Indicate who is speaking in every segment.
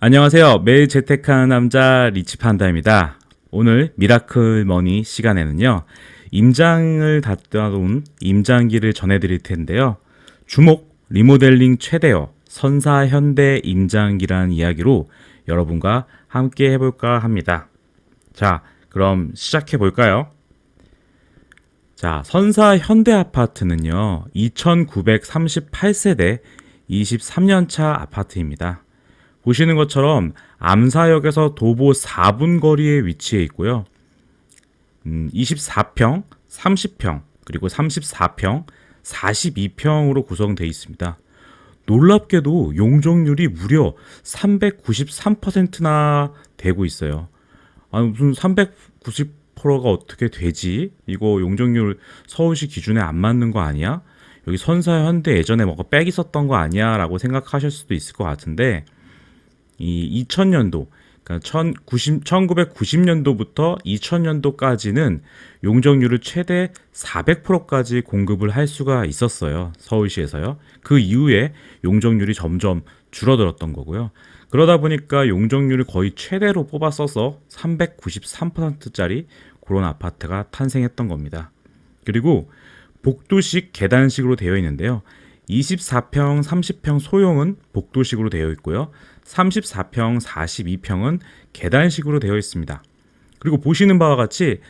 Speaker 1: 안녕하세요. 매일 재테크하는 남자 리치판다입니다. 오늘 미라클 머니 시간에는요. 임장을 다뤄온 임장기를 전해드릴 텐데요. 주목 리모델링 최대어 선사 현대 임장기라는 이야기로 여러분과 함께 해볼까 합니다. 자, 그럼 시작해 볼까요? 자, 선사 현대 아파트는요. 2938세대 23년차 아파트입니다. 보시는 것처럼 암사역에서 도보 4분 거리에 위치해 있고요. 24평, 30평, 그리고 34평, 42평으로 구성되어 있습니다. 놀랍게도 용적률이 무려 393%나 되고 있어요. 아니, 무슨 390%가 어떻게 되지? 이거 용적률 서울시 기준에 안 맞는 거 아니야? 여기 선사현대 예전에 뭐가 빽 있었던 거 아니야? 라고 생각하실 수도 있을 것 같은데 이 2000년도, 그러니까 1990년도부터 2000년도까지는 용적률을 최대 400%까지 공급을 할 수가 있었어요. 서울시에서요. 그 이후에 용적률이 점점 줄어들었던 거고요. 그러다 보니까 용적률을 거의 최대로 뽑아 써서 393%짜리 그런 아파트가 탄생했던 겁니다. 그리고 복도식 계단식으로 되어 있는데요. 24평, 30평 소형은 복도식으로 되어 있고요. 34평, 42평은 계단식으로 되어 있습니다. 그리고 보시는 바와 같이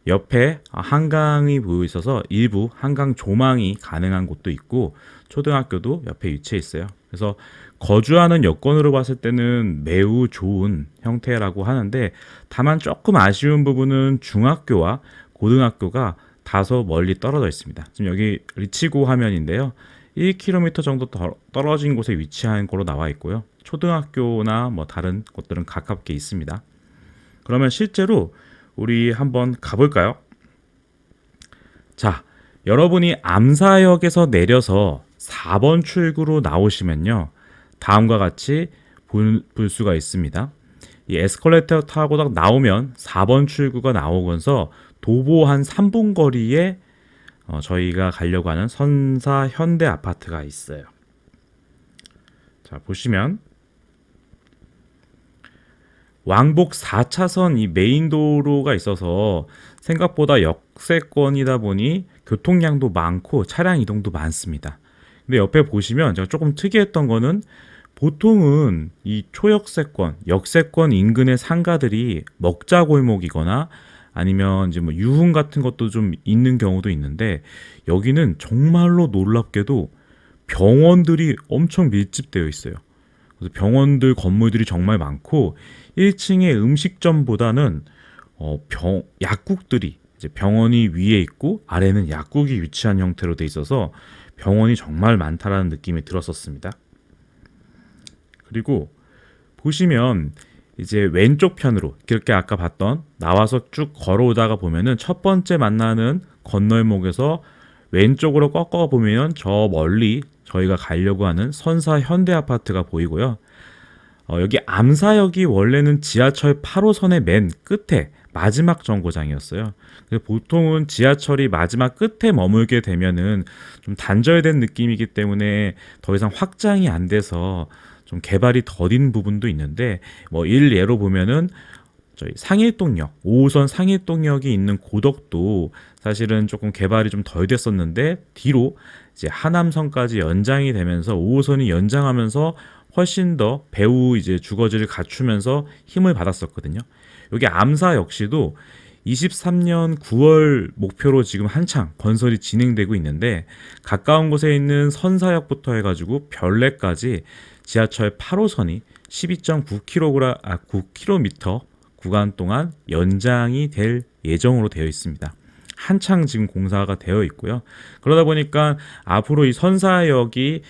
Speaker 1: 옆에 한강이 보여 있어서 일부 한강 조망이 가능한 곳도 있고 초등학교도 옆에 위치해 있어요. 그래서 거주하는 여건으로 봤을 때는 매우 좋은 형태라고 하는데 다만 조금 아쉬운 부분은 중학교와 고등학교가 다소 멀리 떨어져 있습니다. 지금 여기 리치고 화면인데요. 1km 정도 떨어진 곳에 위치한 거로 나와 있고요. 초등학교나 뭐 다른 곳들은 가깝게 있습니다. 그러면 실제로 우리 한번 가볼까요? 자, 여러분이 암사역에서 내려서 4번 출구로 나오시면요. 다음과 같이 볼 수가 있습니다. 이 에스컬레이터 타고 딱 나오면 4번 출구가 나오면서 도보 한 3분 거리에 저희가 가려고 하는 선사 현대 아파트가 있어요. 자, 보시면 왕복 4차선 이 메인 도로가 있어서 생각보다 역세권이다 보니 교통량도 많고 차량 이동도 많습니다. 근데 옆에 보시면 제가 조금 특이했던 거는 보통은 이 초역세권, 역세권 인근의 상가들이 먹자골목이거나 아니면 이제 뭐 유흥 같은 것도 좀 있는 경우도 있는데 여기는 정말로 놀랍게도 병원들이 엄청 밀집되어 있어요. 그래서 병원들 건물들이 정말 많고 1층의 음식점보다는 약국들이 이제 병원이 위에 있고 아래는 약국이 위치한 형태로 돼 있어서 병원이 정말 많다라는 느낌이 들었었습니다. 그리고 보시면 이제 왼쪽 편으로 그렇게 아까 봤던 나와서 쭉 걸어오다가 보면은 첫 번째 만나는 건널목에서 왼쪽으로 꺾어 보면 저 멀리 저희가 가려고 하는 선사 현대 아파트가 보이고요. 여기 암사역이 원래는 지하철 8호선의 맨 끝에 마지막 정거장이었어요. 그래서 보통은 지하철이 마지막 끝에 머물게 되면은 좀 단절된 느낌이기 때문에 더 이상 확장이 안 돼서 좀 개발이 더딘 부분도 있는데 뭐 일예로 보면은 저희 상일동역 5호선 상일동역이 있는 고덕도 사실은 조금 개발이 좀 덜 됐었는데 뒤로 이제 하남선까지 연장이 되면서 5호선이 연장하면서 훨씬 더 배후 이제 주거지를 갖추면서 힘을 받았었거든요. 여기 암사 역시도 23년 9월 목표로 지금 한창 건설이 진행되고 있는데 가까운 곳에 있는 선사역부터 해가지고 별내까지 지하철 8호선이 12.9km 구간 동안 연장이 될 예정으로 되어 있습니다. 한창 지금 공사가 되어 있고요. 그러다 보니까 앞으로 이 선사역이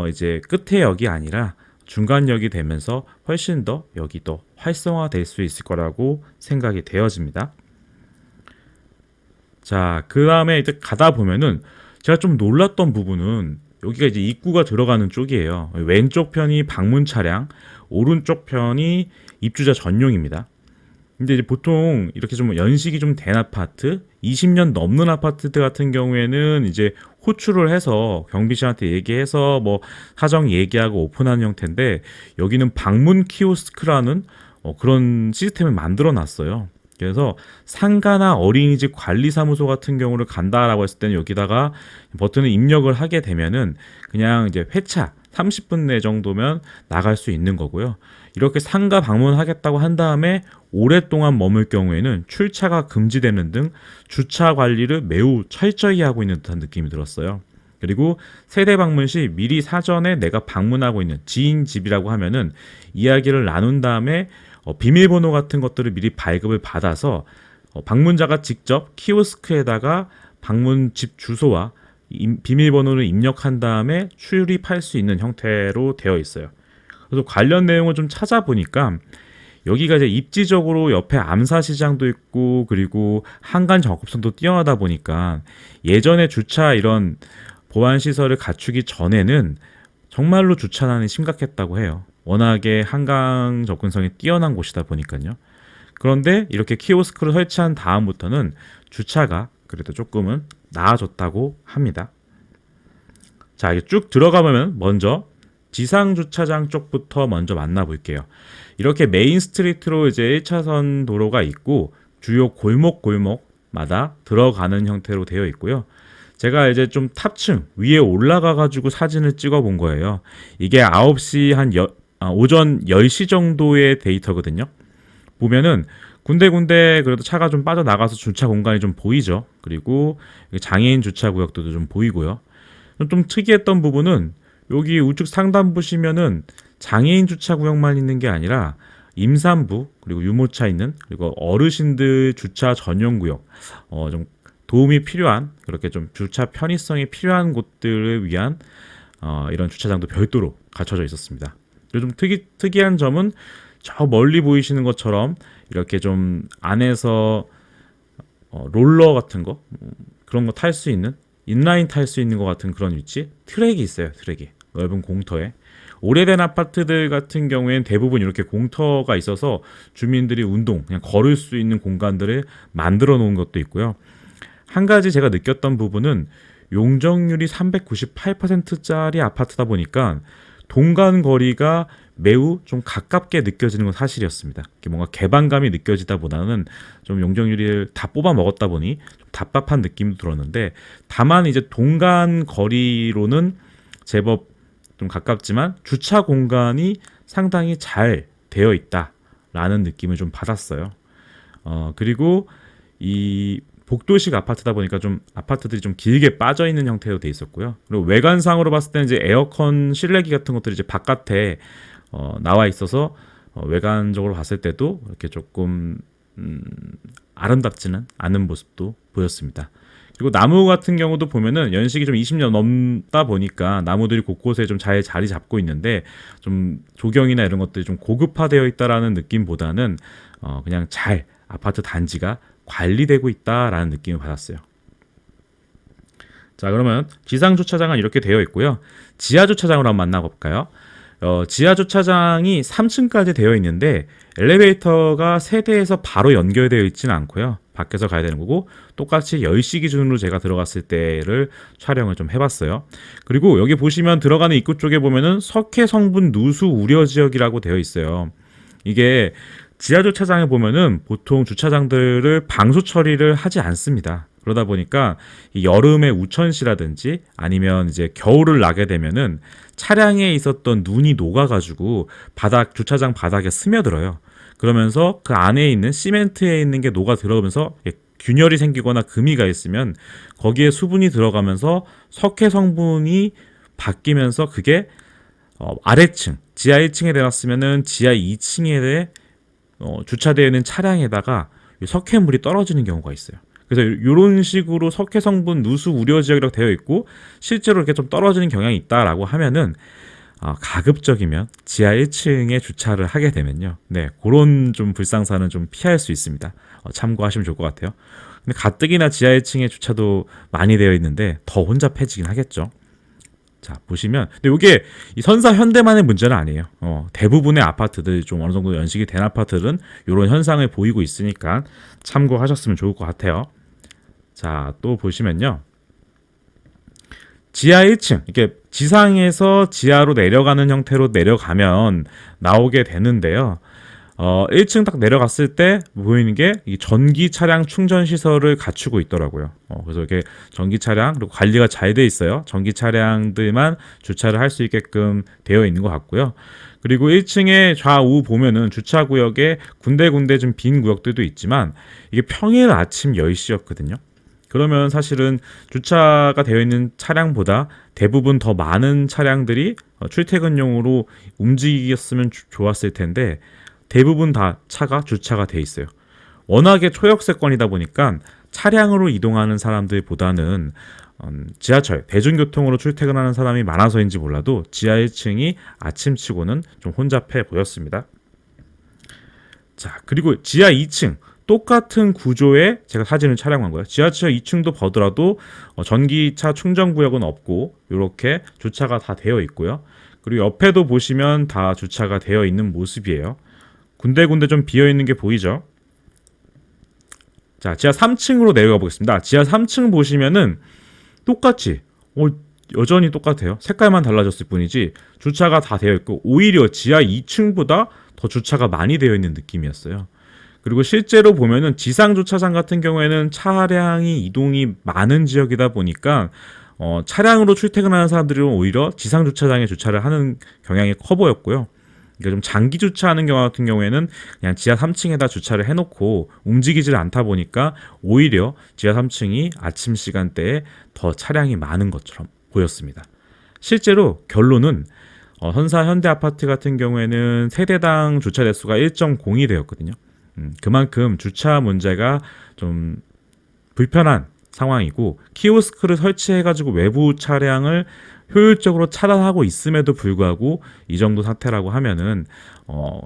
Speaker 1: 이제 끝의 역이 아니라 중간역이 되면서 훨씬 더 여기 더 활성화될 수 있을 거라고 생각이 되어집니다. 자, 그 다음에 이제 가다 보면은 제가 좀 놀랐던 부분은 여기가 이제 입구가 들어가는 쪽이에요. 왼쪽 편이 방문 차량, 오른쪽 편이 입주자 전용입니다. 근데 이제 보통 이렇게 좀 연식이 좀 된 아파트, 20년 넘는 아파트 같은 경우에는 이제 호출을 해서 경비실한테 얘기해서 뭐 사정 얘기하고 오픈하는 형태인데, 여기는 방문 키오스크라는 그런 시스템을 만들어 놨어요. 그래서 상가나 어린이집 관리사무소 같은 경우를 간다라고 했을 때는 여기다가 버튼을 입력을 하게 되면은 그냥 이제 회차 30분 내 정도면 나갈 수 있는 거고요. 이렇게 상가 방문하겠다고 한 다음에 오랫동안 머물 경우에는 출차가 금지되는 등 주차 관리를 매우 철저히 하고 있는 듯한 느낌이 들었어요. 그리고 세대 방문 시 미리 사전에 내가 방문하고 있는 지인 집이라고 하면은 이야기를 나눈 다음에 비밀번호 같은 것들을 미리 발급을 받아서 방문자가 직접 키오스크에다가 방문 집 주소와 비밀번호를 입력한 다음에 출입할 수 있는 형태로 되어 있어요. 그래서 관련 내용을 좀 찾아보니까 여기가 이제 입지적으로 옆에 암사시장도 있고, 그리고 한간 접근성도 뛰어나다 보니까 예전에 주차 이런 보안 시설을 갖추기 전에는 정말로 주차난이 심각했다고 해요. 워낙에 한강 접근성이 뛰어난 곳이다 보니까요. 그런데 이렇게 키오스크를 설치한 다음부터는 주차가 그래도 조금은 나아졌다고 합니다. 자, 이게 쭉 들어가면 먼저 지상 주차장 쪽부터 먼저 만나볼게요. 이렇게 메인 스트리트로 이제 1차선 도로가 있고 주요 골목마다 들어가는 형태로 되어 있고요. 제가 이제 좀 탑층 위에 올라가 가지고 사진을 찍어 본 거예요. 이게 9시 오전 10시 정도의 데이터거든요. 보면은 군데군데 그래도 차가 좀 빠져나가서 주차 공간이 좀 보이죠. 그리고 장애인 주차 구역도 좀 보이고요. 좀 특이했던 부분은 여기 우측 상단 보시면은 장애인 주차 구역만 있는 게 아니라 임산부, 그리고 유모차 있는, 그리고 어르신들 주차 전용 구역, 좀 도움이 필요한, 그렇게 좀 주차 편의성이 필요한 곳들을 위한 이런 주차장도 별도로 갖춰져 있었습니다. 그리고 좀 특이한 점은 저 멀리 보이시는 것처럼 이렇게 좀 안에서 롤러 같은 거, 그런 거 탈 수 있는, 인라인 탈 수 있는 것 같은 그런 위치, 트랙이 있어요. 트랙이 넓은 공터에. 오래된 아파트들 같은 경우에는 대부분 이렇게 공터가 있어서 주민들이 운동, 그냥 걸을 수 있는 공간들을 만들어 놓은 것도 있고요. 한 가지 제가 느꼈던 부분은 용적률이 398%짜리 아파트다 보니까 동간 거리가 매우 좀 가깝게 느껴지는 건 사실이었습니다. 뭔가 개방감이 느껴지다 보다는 좀 용적률을 다 뽑아 먹었다 보니 좀 답답한 느낌도 들었는데, 다만 이제 동간 거리로는 제법 좀 가깝지만 주차 공간이 상당히 잘 되어 있다라는 느낌을 좀 받았어요. 그리고 이 복도식 아파트다 보니까 좀 아파트들이 좀 길게 빠져 있는 형태로 돼 있었고요. 그리고 외관상으로 봤을 때는 이제 에어컨 실내기 같은 것들이 이제 바깥에 나와 있어서 외관적으로 봤을 때도 이렇게 조금 아름답지는 않은 모습도 보였습니다. 그리고 나무 같은 경우도 보면은 연식이 좀 20년 넘다 보니까 나무들이 곳곳에 좀 잘 자리 잡고 있는데, 좀 조경이나 이런 것들이 좀 고급화되어 있다라는 느낌보다는 그냥 잘 아파트 단지가 관리되고 있다라는 느낌을 받았어요. 자, 그러면 지상 주차장은 이렇게 되어 있고요. 지하 주차장으로 한번 만나볼까요? 지하 주차장이 3층까지 되어 있는데 엘리베이터가 세대에서 바로 연결되어 있지는 않고요. 밖에서 가야 되는 거고, 똑같이 10시 기준으로 제가 들어갔을 때를 촬영을 좀 해봤어요. 그리고 여기 보시면 들어가는 입구 쪽에 보면은 석회 성분 누수 우려 지역이라고 되어 있어요. 이게 지하 주차장에 보면은 보통 주차장들을 방수 처리를 하지 않습니다. 그러다 보니까 이 여름에 우천시라든지 아니면 이제 겨울을 나게 되면은 차량에 있었던 눈이 녹아가지고 주차장 바닥에 스며들어요. 그러면서 그 안에 있는 시멘트에 있는 게 녹아 들어오면서 균열이 생기거나 금이가 있으면 거기에 수분이 들어가면서 석회 성분이 바뀌면서 그게 아래층, 지하 1층에 내놨으면은 지하 2층에 주차되어 있는 차량에다가 석회물이 떨어지는 경우가 있어요. 그래서 이런 식으로 석회 성분 누수 우려 지역이라고 되어 있고, 실제로 이렇게 좀 떨어지는 경향이 있다라고 하면은 가급적이면 지하 1층에 주차를 하게 되면요, 네, 그런 좀 불상사는 좀 피할 수 있습니다. 참고하시면 좋을 것 같아요. 근데 가뜩이나 지하 1층에 주차도 많이 되어 있는데 더 혼잡해지긴 하겠죠. 자, 보시면, 근데 이게 이 선사 현대만의 문제는 아니에요. 대부분의 아파트들, 좀 어느 정도 연식이 된 아파트들은 이런 현상을 보이고 있으니까 참고하셨으면 좋을 것 같아요. 자, 또 보시면요. 지하 1층, 이게 지상에서 지하로 내려가는 형태로 내려가면 나오게 되는데요. 1층 딱 내려갔을 때 보이는 게 이 전기 차량 충전 시설을 갖추고 있더라고요. 그래서 이게 전기 차량 그리고 관리가 잘 돼 있어요. 전기 차량들만 주차를 할 수 있게끔 되어 있는 것 같고요. 그리고 1층에 좌우 보면은 주차 구역에 군데군데 좀 빈 구역들도 있지만 이게 평일 아침 10시였거든요. 그러면 사실은 주차가 되어 있는 차량보다 대부분 더 많은 차량들이 출퇴근용으로 움직였으면 좋았을 텐데 대부분 다 차가 주차가 돼 있어요. 워낙에 초역세권이다 보니까 차량으로 이동하는 사람들보다는 지하철, 대중교통으로 출퇴근하는 사람이 많아서인지 몰라도 지하 1층이 아침치고는 좀 혼잡해 보였습니다. 자, 그리고 지하 2층 똑같은 구조의 제가 사진을 촬영한 거예요. 지하철 2층도 보더라도 전기차 충전 구역은 없고 이렇게 주차가 다 되어 있고요. 그리고 옆에도 보시면 다 주차가 되어 있는 모습이에요. 군데군데 좀 비어있는 게 보이죠? 자, 지하 3층으로 내려가 보겠습니다. 지하 3층 보시면은 똑같이, 여전히 똑같아요. 색깔만 달라졌을 뿐이지 주차가 다 되어 있고 오히려 지하 2층보다 더 주차가 많이 되어 있는 느낌이었어요. 그리고 실제로 보면은 지상 주차장 같은 경우에는 차량이 이동이 많은 지역이다 보니까 차량으로 출퇴근하는 사람들은 오히려 지상 주차장에 주차를 하는 경향이 커 보였고요. 그러니까 좀 장기 주차하는 경우 같은 경우에는 그냥 지하 3층에다 주차를 해놓고 움직이질 않다 보니까 오히려 지하 3층이 아침 시간대에 더 차량이 많은 것처럼 보였습니다. 실제로 결론은 선사 현대 아파트 같은 경우에는 세대당 주차 대수가 1.0이 되었거든요. 그만큼 주차 문제가 좀 불편한 상황이고 키오스크를 설치해가지고 외부 차량을 효율적으로 차단하고 있음에도 불구하고 이 정도 사태라고 하면은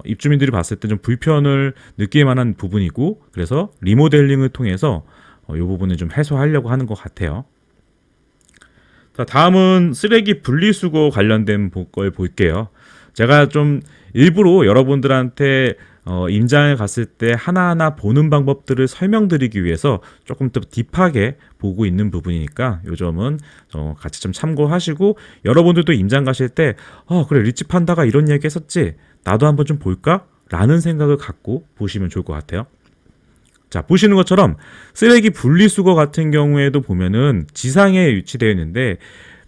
Speaker 1: 입주민들이 봤을 때 좀 불편을 느낄 만한 부분이고 그래서 리모델링을 통해서 이 부분을 좀 해소하려고 하는 것 같아요. 자, 다음은 쓰레기 분리수거 관련된 걸 볼게요. 제가 좀 일부러 여러분들한테 임장을 갔을 때 하나하나 보는 방법들을 설명드리기 위해서 조금 더 딥하게 보고 있는 부분이니까 요 점은 같이 좀 참고하시고 여러분들도 임장 가실 때 그래 리치 판다가 이런 얘기 했었지 나도 한번 좀 볼까? 라는 생각을 갖고 보시면 좋을 것 같아요. 자, 보시는 것처럼 쓰레기 분리수거 같은 경우에도 보면은 지상에 위치되어 있는데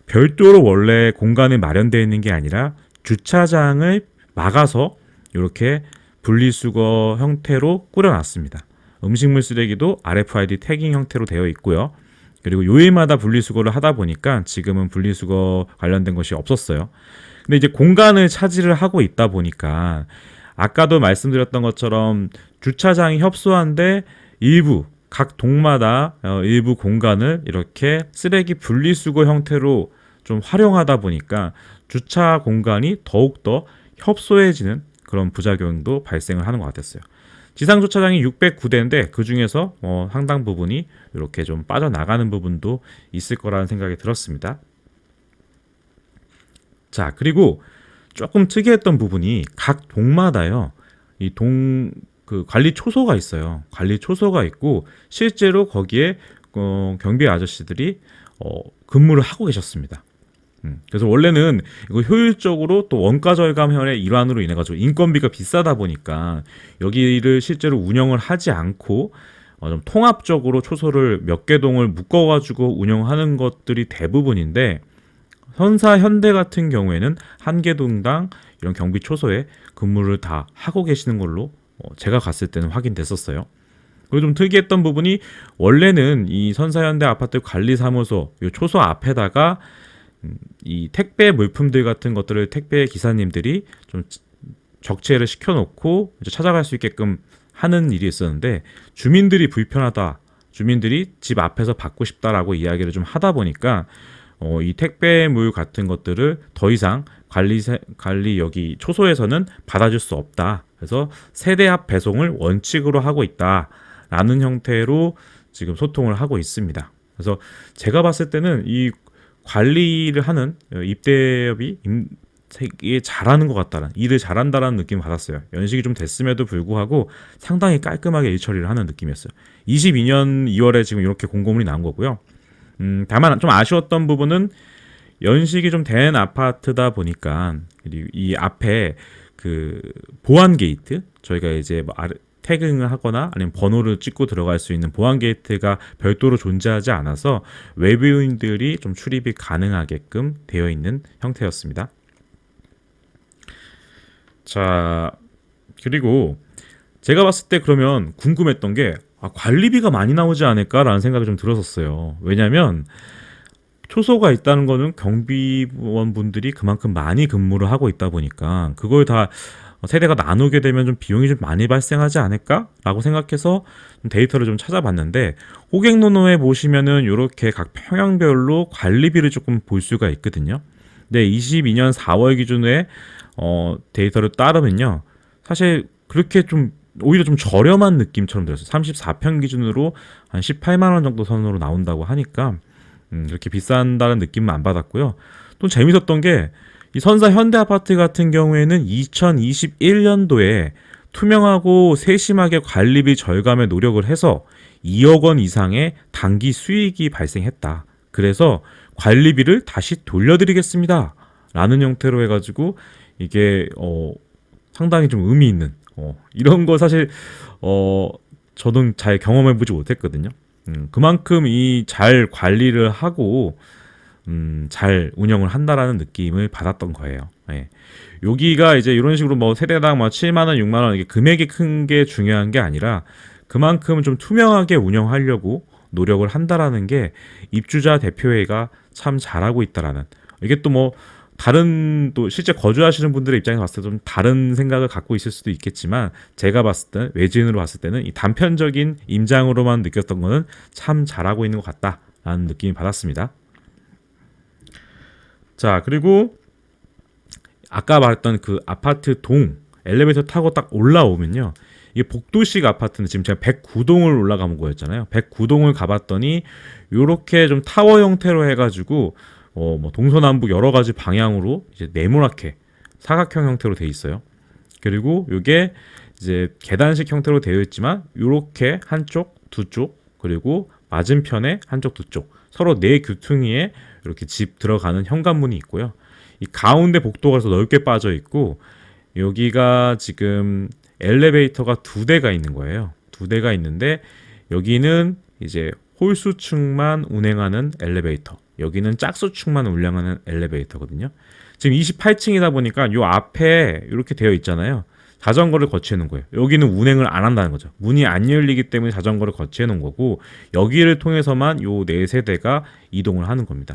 Speaker 1: 별도로 원래 공간이 마련되어 있는 게 아니라 주차장을 막아서 이렇게 분리수거 형태로 꾸려놨습니다. 음식물 쓰레기도 RFID 태깅 형태로 되어 있고요. 그리고 요일마다 분리수거를 하다 보니까 지금은 분리수거 관련된 것이 없었어요. 근데 이제 공간을 차지를 하고 있다 보니까 아까도 말씀드렸던 것처럼 주차장이 협소한데 일부 각 동마다 일부 공간을 이렇게 쓰레기 분리수거 형태로 좀 활용하다 보니까 주차 공간이 더욱더 협소해지는 그런 부작용도 발생을 하는 것 같았어요. 지상 주차장이 609대인데 그 중에서 상당 부분이 이렇게 좀 빠져나가는 부분도 있을 거라는 생각이 들었습니다. 자, 그리고 조금 특이했던 부분이 각 동마다요. 그 관리 초소가 있어요. 관리 초소가 있고 실제로 거기에 경비 아저씨들이 근무를 하고 계셨습니다. 그래서 원래는 이거 효율적으로 또 원가 절감의 일환으로 인해 가지고 인건비가 비싸다 보니까 여기를 실제로 운영을 하지 않고 좀 통합적으로 초소를 몇 개 동을 묶어 가지고 운영하는 것들이 대부분인데 선사 현대 같은 경우에는 한 개 동당 이런 경비 초소에 근무를 다 하고 계시는 걸로 제가 갔을 때는 확인됐었어요. 그리고 좀 특이했던 부분이 원래는 이 선사현대 아파트 관리사무소 이 초소 앞에다가 이 택배 물품들 같은 것들을 택배 기사님들이 좀 적재를 시켜놓고 이제 찾아갈 수 있게끔 하는 일이 있었는데 주민들이 불편하다, 주민들이 집 앞에서 받고 싶다라고 이야기를 좀 하다 보니까 이 택배물 같은 것들을 더 이상 관리 여기 초소에서는 받아줄 수 없다. 그래서 세대 앞 배송을 원칙으로 하고 있다라는 형태로 지금 소통을 하고 있습니다. 그래서 제가 봤을 때는 이 관리를 하는 입대업이 되게 잘하는 것 같다는, 일을 잘한다라는 느낌을 받았어요. 연식이 좀 됐음에도 불구하고 상당히 깔끔하게 일 처리를 하는 느낌이었어요. 22년 2월에 지금 이렇게 공고문이 나온 거고요. 다만 좀 아쉬웠던 부분은 연식이 좀 된 아파트다 보니까 이 앞에 그 보안 게이트, 저희가 이제 뭐 태깅을 하거나 아니면 번호를 찍고 들어갈 수 있는 보안 게이트가 별도로 존재하지 않아서 외부인들이 좀 출입이 가능하게끔 되어 있는 형태였습니다. 자, 그리고 제가 봤을 때 그러면 궁금했던 게 관리비가 많이 나오지 않을까라는 생각이 좀 들었었어요. 왜냐면 초소가 있다는 거는 경비원분들이 그만큼 많이 근무를 하고 있다 보니까 그걸 다 세대가 나누게 되면 좀 비용이 좀 많이 발생하지 않을까라고 생각해서 좀 데이터를 좀 찾아봤는데, 호객노노에 보시면은 이렇게 각 평양별로 관리비를 조금 볼 수가 있거든요. 근데 22년 4월 기준에 데이터를 따르면요, 사실 그렇게 좀 오히려 좀 저렴한 느낌처럼 들었어요. 34평 기준으로 한 18만 원 정도 선으로 나온다고 하니까 그렇게 비싼다는 느낌은 안 받았고요. 또 재밌었던 게 이 선사 현대아파트 같은 경우에는 2021년도에 투명하고 세심하게 관리비 절감에 노력을 해서 2억 원 이상의 단기 수익이 발생했다. 그래서 관리비를 다시 돌려드리겠습니다. 라는 형태로 해가지고 이게 상당히 좀 의미 있는 이런 거 사실 저는 잘 경험해보지 못했거든요. 그만큼 이 잘 관리를 하고 잘 운영을 한다라는 느낌을 받았던 거예요. 예. 여기가 이제 이런 식으로 뭐 세대당 뭐 7만 원, 6만 원 이게 금액이 큰 게 중요한 게 아니라 그만큼 좀 투명하게 운영하려고 노력을 한다라는 게 입주자 대표회가 참 잘하고 있다라는, 이게 또 뭐 다른 또 실제 거주하시는 분들의 입장에서 봤을 때 좀 다른 생각을 갖고 있을 수도 있겠지만, 제가 봤을 때 외지인으로 봤을 때는 이 단편적인 임장으로만 느꼈던 거는 참 잘하고 있는 것 같다라는 느낌이 받았습니다. 자, 그리고 아까 말했던 그 아파트 동 엘리베이터 타고 딱 올라오면요, 이게 복도식 아파트는 지금 제가 109동을 올라가본 거였잖아요. 109동을 가봤더니 요렇게 좀 타워 형태로 해가지고 뭐 동서남북 여러 가지 방향으로 이제 네모나게 사각형 형태로 되어 있어요. 그리고 요게 이제 계단식 형태로 되어 있지만 요렇게 한쪽, 두 쪽, 그리고 맞은편에 한쪽, 두 쪽, 서로 네 규퉁이에 이렇게 집 들어가는 현관문이 있고요. 이 가운데 복도가 넓게 빠져 있고, 여기가 지금 엘리베이터가 두 대가 있는 거예요. 두 대가 있는데 여기는 이제 홀수층만 운행하는 엘리베이터, 여기는 짝수층만 운행하는 엘리베이터거든요. 지금 28층이다 보니까 요 앞에 이렇게 되어 있잖아요. 자전거를 거치해 놓은 거예요. 여기는 운행을 안 한다는 거죠. 문이 안 열리기 때문에 자전거를 거치해 놓은 거고, 여기를 통해서만 요 네 세대가 이동을 하는 겁니다.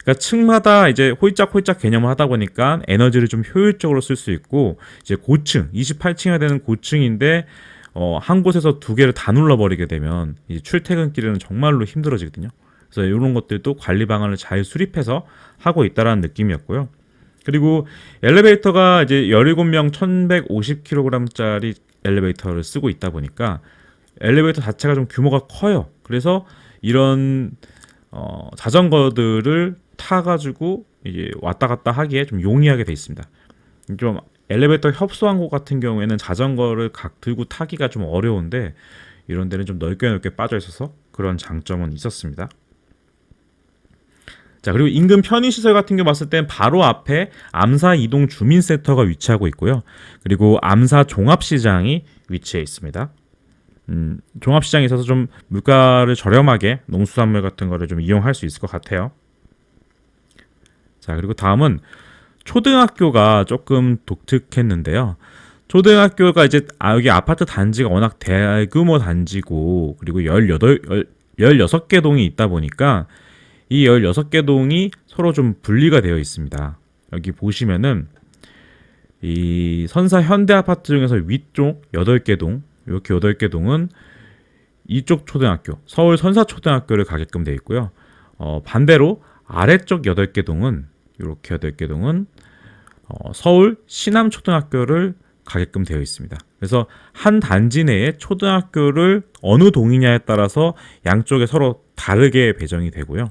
Speaker 1: 그러니까 층마다 이제 홀짝홀짝 개념을 하다 보니까 에너지를 좀 효율적으로 쓸 수 있고, 이제 고층 28층이 되는 고층인데 한 곳에서 두 개를 다 눌러버리게 되면 이제 출퇴근길에는 정말로 힘들어지거든요. 그래서 이런 것들도 관리 방안을 잘 수립해서 하고 있다라는 느낌이었고요. 그리고 엘리베이터가 이제 17명 1150kg짜리 엘리베이터를 쓰고 있다 보니까 엘리베이터 자체가 좀 규모가 커요. 그래서 이런 자전거들을 타가지고 이제 왔다 갔다 하기에 좀 용이하게 돼 있습니다. 좀 엘리베이터 협소한 곳 같은 경우에는 자전거를 들고 타기가 좀 어려운데, 이런 데는 좀 넓게 빠져 있어서 그런 장점은 있었습니다. 자, 그리고 인근 편의시설 같은 경우 봤을 땐 바로 앞에 암사 이동 주민센터가 위치하고 있고요. 그리고 암사 종합시장이 위치해 있습니다. 종합시장에 있어서 좀 물가를 저렴하게 농수산물 같은 거를 좀 이용할 수 있을 것 같아요. 자, 그리고 다음은 초등학교가 조금 독특했는데요. 초등학교가 이제 여기 아파트 단지가 워낙 대규모 단지고, 그리고 16개 동이 있다 보니까 이 16개 동이 서로 좀 분리가 되어 있습니다. 여기 보시면은 이 선사 현대아파트 중에서 위쪽 8개 동, 이렇게 8개 동은 이쪽 초등학교, 서울 선사초등학교를 가게끔 되어 있고요. 반대로 아래쪽 8개 동은, 이렇게 8개 동은 서울 신암초등학교를 가게끔 되어 있습니다. 그래서 한 단지 내에 초등학교를 어느 동이냐에 따라서 양쪽에 서로 다르게 배정이 되고요.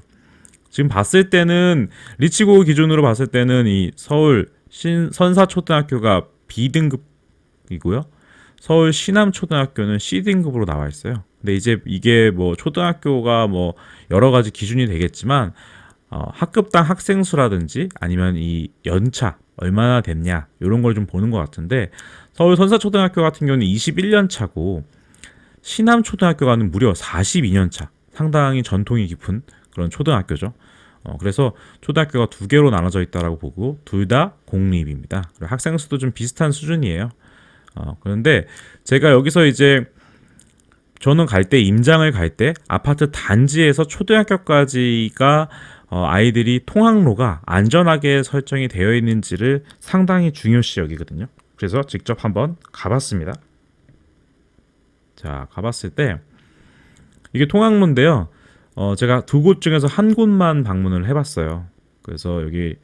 Speaker 1: 지금 봤을 때는 리치고 기준으로 봤을 때는 이 서울 선사초등학교가 B등급이고요. 서울 신암초등학교는 C등급으로 나와 있어요. 근데 이제 이게 뭐 초등학교가 뭐 여러 가지 기준이 되겠지만 학급당 학생 수라든지 아니면 이 연차 얼마나 됐냐 이런 걸 좀 보는 것 같은데 서울 선사초등학교 같은 경우는 21년 차고 신암초등학교가는 무려 42년 차. 상당히 전통이 깊은 그런 초등학교죠. 그래서 초등학교가 두 개로 나눠져 있다라고 보고 둘 다 공립입니다. 학생 수도 좀 비슷한 수준이에요. 그런데 제가 여기서 이제 저는 갈 때 임장을 갈 때 아파트 단지에서 초등학교까지가 아이들이 통학로가 안전하게 설정이 되어 있는지를 상당히 중요시 여기거든요. 그래서 직접 한번 가봤습니다. 자, 가봤을 때 이게 통학로인데요. 제가 두 곳 중에서 한 곳만 방문을 해봤어요. 그래서 여기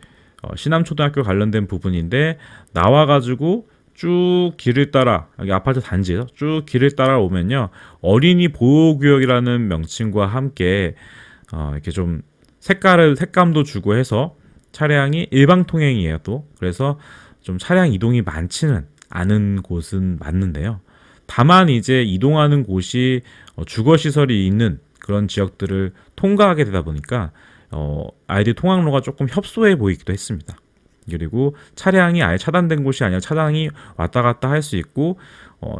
Speaker 1: 신암초등학교 관련된 부분인데 나와가지고 쭉 길을 따라 여기 아파트 단지에서 쭉 길을 따라 오면요 어린이 보호구역이라는 명칭과 함께 이렇게 좀 색감도 주고 해서 차량이 일방 통행이에요 또. 그래서 좀 차량 이동이 많지는 않은 곳은 맞는데요. 다만 이제 이동하는 곳이 주거 시설이 있는 그런 지역들을 통과하게 되다 보니까 아이들 통학로가 조금 협소해 보이기도 했습니다. 그리고 차량이 아예 차단된 곳이 아니라 차량이 왔다 갔다 할 수 있고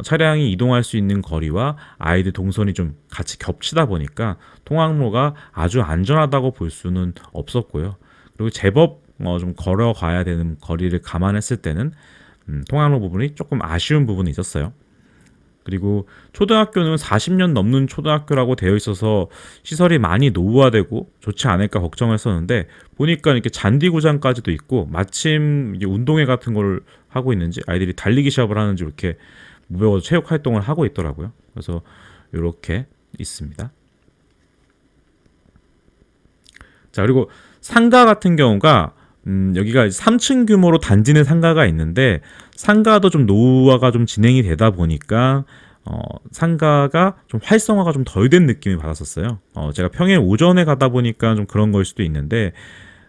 Speaker 1: 차량이 이동할 수 있는 거리와 아이들 동선이 좀 같이 겹치다 보니까 통학로가 아주 안전하다고 볼 수는 없었고요. 그리고 제법 좀 걸어가야 되는 거리를 감안했을 때는 통학로 부분이 조금 아쉬운 부분이 있었어요. 그리고 초등학교는 40년 넘는 초등학교라고 되어 있어서 시설이 많이 노후화되고 좋지 않을까 걱정했었는데 보니까 이렇게 잔디구장까지도 있고 마침 이게 운동회 같은 걸 하고 있는지 아이들이 달리기 시합을 하는지 이렇게 무료로 체육 활동을 하고 있더라고요. 그래서 이렇게 있습니다. 자, 그리고 상가 같은 경우가 여기가 3층 규모로 단지 내 상가가 있는데 상가도 좀 노후화가 좀 진행이 되다 보니까 상가가 좀 활성화가 좀 덜 된 느낌을 받았었어요. 제가 평일 오전에 가다 보니까 좀 그런 걸 수도 있는데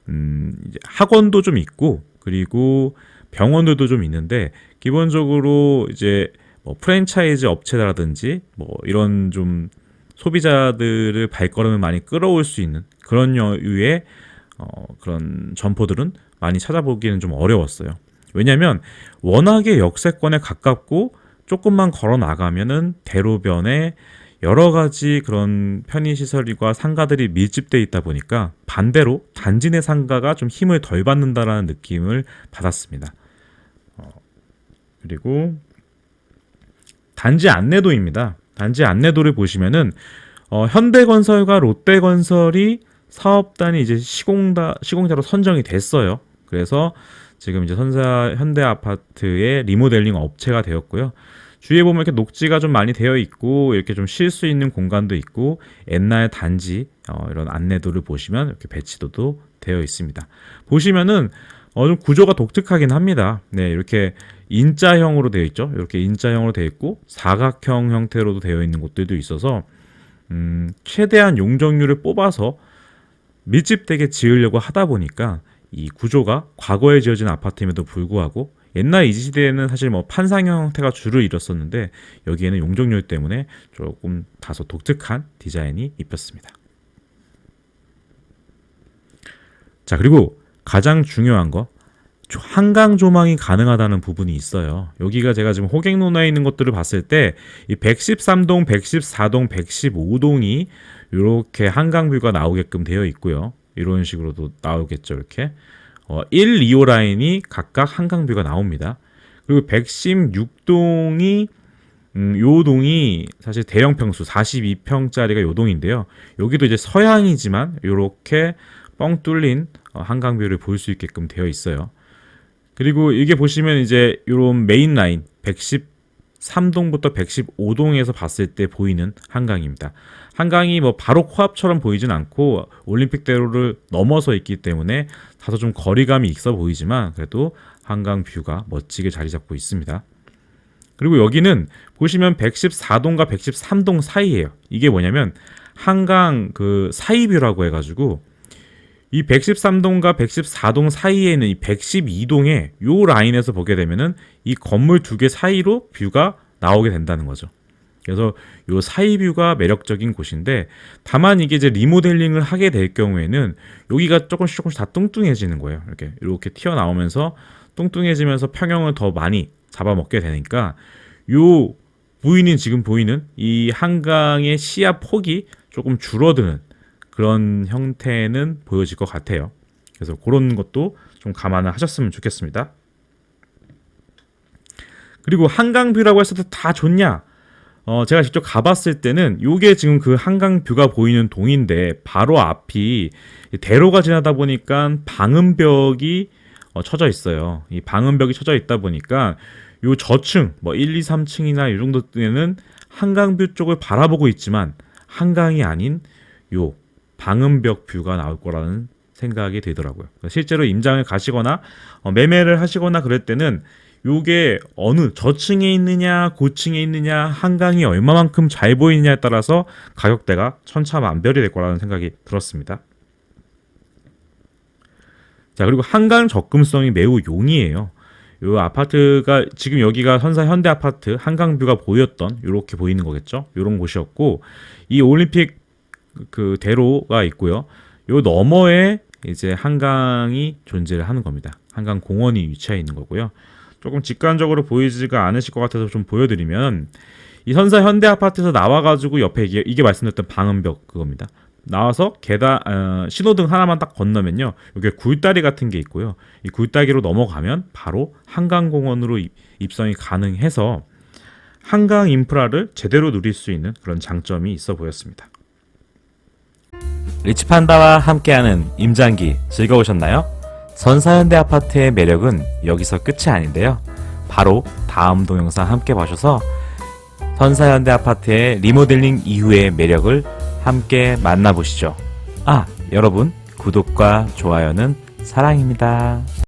Speaker 1: 이제 학원도 좀 있고 그리고 병원들도 좀 있는데 기본적으로 이제 뭐 프랜차이즈 업체라든지 뭐 이런 좀 소비자들을 발걸음을 많이 끌어올 수 있는 그런 류의 그런 점포들은 많이 찾아보기는 좀 어려웠어요. 왜냐하면 워낙에 역세권에 가깝고 조금만 걸어 나가면은 대로변에 여러 가지 그런 편의시설과 상가들이 밀집돼 있다 보니까 반대로 단지 내 상가가 좀 힘을 덜 받는다라는 느낌을 받았습니다. 그리고 단지 안내도입니다. 단지 안내도를 보시면은 현대건설과 롯데건설이 사업단이 이제 시공자로 선정이 됐어요. 그래서 지금 이제 현대아파트의 리모델링 업체가 되었고요. 주위에 보면 이렇게 녹지가 좀 많이 되어 있고 이렇게 좀 쉴 수 있는 공간도 있고 옛날 단지 이런 안내도를 보시면 이렇게 배치도도 되어 있습니다. 보시면은 좀 구조가 독특하긴 합니다. 네, 이렇게 인자형으로 되어 있죠. 이렇게 인자형으로 되어 있고 사각형 형태로도 되어 있는 곳들도 있어서 최대한 용적률을 뽑아서 밀집되게 지으려고 하다 보니까 이 구조가 과거에 지어진 아파트임에도 불구하고 옛날 이 시대에는 사실 뭐 판상형 형태가 주를 이뤘었는데 여기에는 용적률 때문에 조금 다소 독특한 디자인이 입혔습니다. 자, 그리고 가장 중요한 거 한강 조망이 가능하다는 부분이 있어요. 여기가 제가 지금 호객노나에 있는 것들을 봤을 때 이 113동, 114동, 115동이 이렇게 한강뷰가 나오게끔 되어 있고요. 이런 식으로도 나오겠죠. 이렇게 1, 2호 라인이 각각 한강뷰가 나옵니다. 그리고 116동이 요 동이 사실 대형 평수 42평짜리가 요 동인데요. 여기도 이제 서양이지만 이렇게 뻥 뚫린 한강뷰를 볼 수 있게끔 되어 있어요. 그리고 이게 보시면 이제 이런 메인 라인 113동부터 115동에서 봤을 때 보이는 한강입니다. 한강이 뭐 바로 코앞처럼 보이진 않고 올림픽대로를 넘어서 있기 때문에 다소 좀 거리감이 있어 보이지만 그래도 한강 뷰가 멋지게 자리 잡고 있습니다. 그리고 여기는 보시면 114동과 113동 사이예요. 이게 뭐냐면 한강 그 사이뷰라고 해가지고 이 113동과 114동 사이에 있는 이 112동의 요 라인에서 보게 되면은 이 건물 두 개 사이로 뷰가 나오게 된다는 거죠. 그래서 요 사이 뷰가 매력적인 곳인데, 다만 이게 이제 리모델링을 하게 될 경우에는 여기가 조금씩 다 뚱뚱해지는 거예요. 이렇게 튀어나오면서 뚱뚱해지면서 평형을 더 많이 잡아먹게 되니까 요 지금 보이는 이 한강의 시야 폭이 조금 줄어드는 그런 형태는 보여질 것 같아요. 그래서 그런 것도 좀 감안을 하셨으면 좋겠습니다. 그리고 한강뷰라고 했을 때 다 좋냐? 제가 직접 가봤을 때는 요게 지금 그 한강뷰가 보이는 동인데 바로 앞이 대로가 지나다 보니까 방음벽이 쳐져 있어요. 이 방음벽이 쳐져 있다 보니까 요 저층 뭐 1, 2, 3층이나 이 정도 때는 한강뷰 쪽을 바라보고 있지만 한강이 아닌 요 방음벽 뷰가 나올 거라는 생각이 들더라고요. 실제로 임장을 가시거나 매매를 하시거나 그럴 때는 요게 어느 저층에 있느냐 고층에 있느냐 한강이 얼마만큼 잘 보이느냐에 따라서 가격대가 천차만별이 될 거라는 생각이 들었습니다. 자, 그리고 한강 접근성이 매우 용이해요. 요 아파트가 지금 여기가 선사 현대 아파트 한강뷰가 보였던 요렇게 보이는 거겠죠. 요런 곳이었고, 이 올림픽 그 대로가 있고요. 요 너머에 이제 한강이 존재를 하는 겁니다. 한강 공원이 위치해 있는 거고요. 조금 직관적으로 보이지가 않으실 것 같아서 좀 보여드리면, 이 선사 현대 아파트에서 나와가지고 옆에 이게 말씀드렸던 방음벽 그겁니다. 나와서 신호등 하나만 딱 건너면요, 여기 굴다리 같은 게 있고요. 이 굴다리로 넘어가면 바로 한강공원으로 입성이 가능해서 한강 인프라를 제대로 누릴 수 있는 그런 장점이 있어 보였습니다.
Speaker 2: 리치판다와 함께하는 임장기 즐거우셨나요? 선사현대 아파트의 매력은 여기서 끝이 아닌데요. 바로 다음 동영상 함께 봐주셔서 선사현대 아파트의 리모델링 이후의 매력을 함께 만나보시죠. 여러분, 구독과 좋아요는 사랑입니다.